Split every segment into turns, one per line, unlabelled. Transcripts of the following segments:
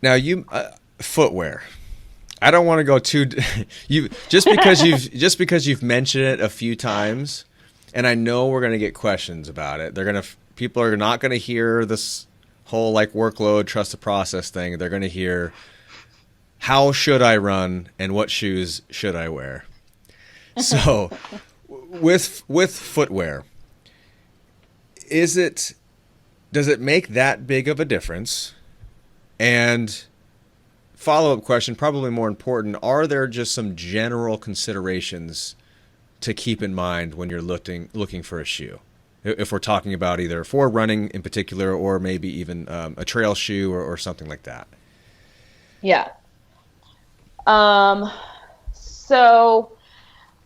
Now you footwear. I don't want to go too you just because you've mentioned it a few times, and I know we're going to get questions about it. People are not going to hear this whole like workload, trust the process thing. They're going to hear how should I run and what shoes should I wear. So with footwear, does it make that big of a difference? And follow-up question, probably more important, are there just some general considerations to keep in mind when you're looking for a shoe? If we're talking about either for running in particular or maybe even a trail shoe or something like that.
Yeah. So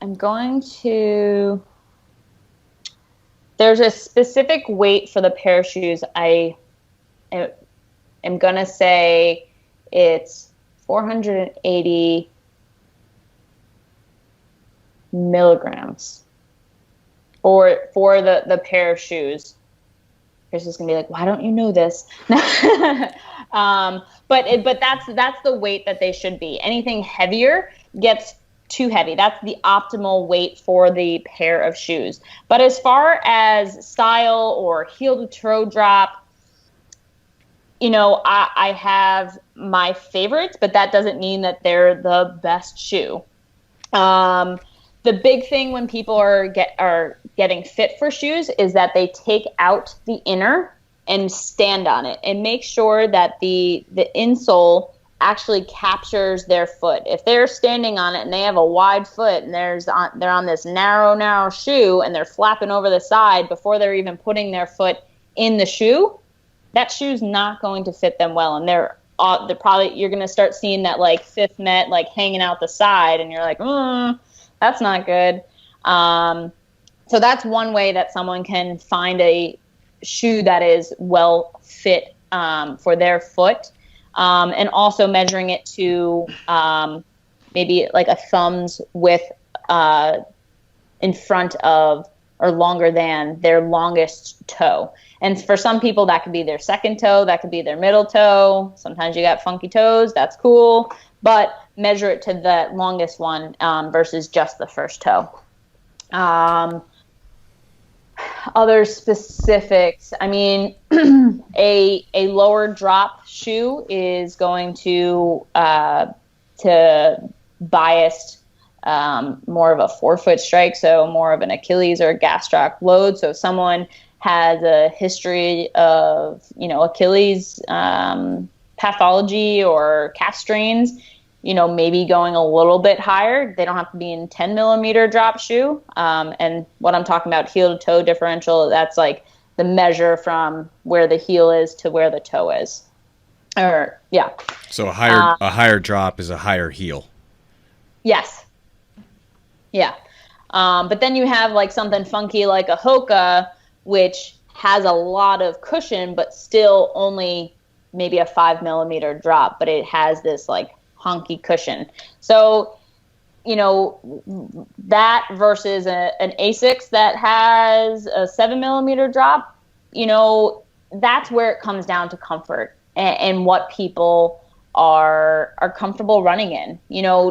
I'm going to, there's a specific weight for the pair of shoes. I am going to say it's 480 milligrams for the pair of shoes. Chris is gonna be like, why don't you know this? But that's the weight that they should be. Anything heavier gets too heavy. That's the optimal weight for the pair of shoes. But as far as style or heel to toe drop, I have my favorites, but that doesn't mean that they're the best shoe. The big thing when people are getting fit for shoes is that they take out the inner and stand on it and make sure that the insole actually captures their foot. If they're standing on it and they have a wide foot and they're on this narrow shoe and they're flapping over the side before they're even putting their foot in the shoe, that shoe's not going to fit them well. And they're probably, you're going to start seeing that like fifth met like hanging out the side and you're like, that's not good. So that's one way that someone can find a shoe that is well fit for their foot. And also measuring it to maybe like a thumb's width in front of or longer than their longest toe. And for some people, that could be their second toe. That could be their middle toe. Sometimes you got funky toes. That's cool. But measure it to the longest one versus just the first toe. Other specifics. I mean, a lower drop shoe is going to bias more of a forefoot strike, so more of an Achilles or a gastroc load. So if someone has a history of, Achilles pathology or calf strains, maybe going a little bit higher. They don't have to be in 10 millimeter drop shoe. And what I'm talking about, heel to toe differential, that's like the measure from where the heel is to where the toe is.
So a higher drop is a higher heel.
Yes. Yeah. But then you have like something funky like a Hoka, which has a lot of cushion, but still only maybe a 5 millimeter drop, but it has this like honky cushion. So, that versus an Asics that has a 7 millimeter drop, that's where it comes down to comfort and what people are comfortable running in.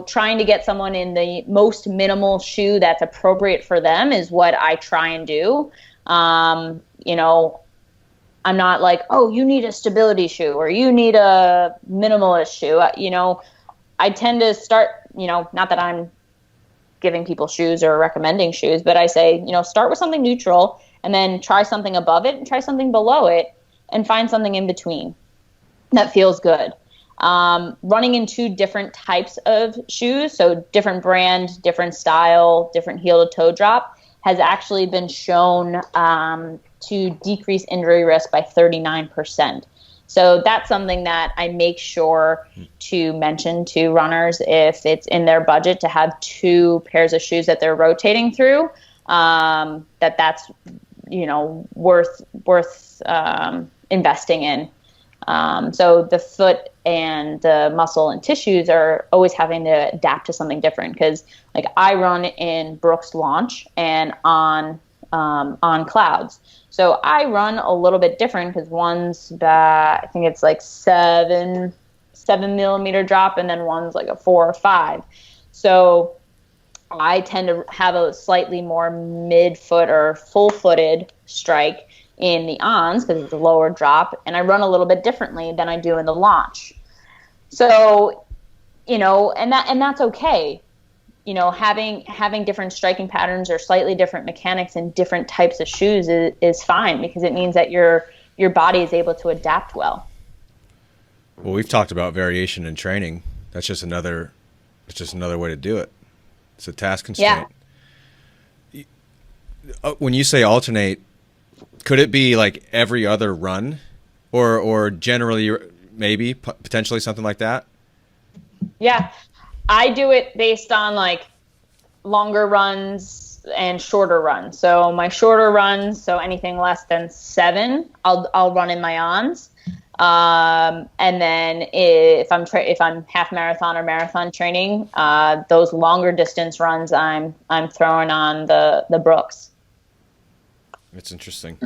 Trying to get someone in the most minimal shoe that's appropriate for them is what I try and do. I'm not like, oh, you need a stability shoe or you need a minimalist shoe. I tend to start, not that I'm giving people shoes or recommending shoes, but I say, start with something neutral and then try something above it and try something below it and find something in between that feels good. Running in two different types of shoes, so different brand, different style, different heel to toe drop, has actually been shown to decrease injury risk by 39%. So that's something that I make sure to mention to runners if it's in their budget to have two pairs of shoes that they're rotating through, that's worth investing in. So the foot and the muscle and tissues are always having to adapt to something different because like I run in Brooks Launch and on Clouds. So I run a little bit different because one's I think it's like 7 7 millimeter drop, and then one's like a 4 or 5. So I tend to have a slightly more mid-foot or full-footed strike in the ons because it's a lower drop, and I run a little bit differently than I do in the launch. So, and that's okay. Having different striking patterns or slightly different mechanics in different types of shoes is fine, because it means that your body is able to adapt well.
Well, we've talked about variation in training. That's just another way to do it. It's a task constraint. Yeah. When you say alternate, could it be like every other run, or generally maybe potentially something like that?
Yeah, I do it based on like longer runs and shorter runs. So my shorter runs, so anything less than 7, I'll run in my ons. And then if I'm half marathon or marathon training, those longer distance runs, I'm throwing on the Brooks.
It's interesting.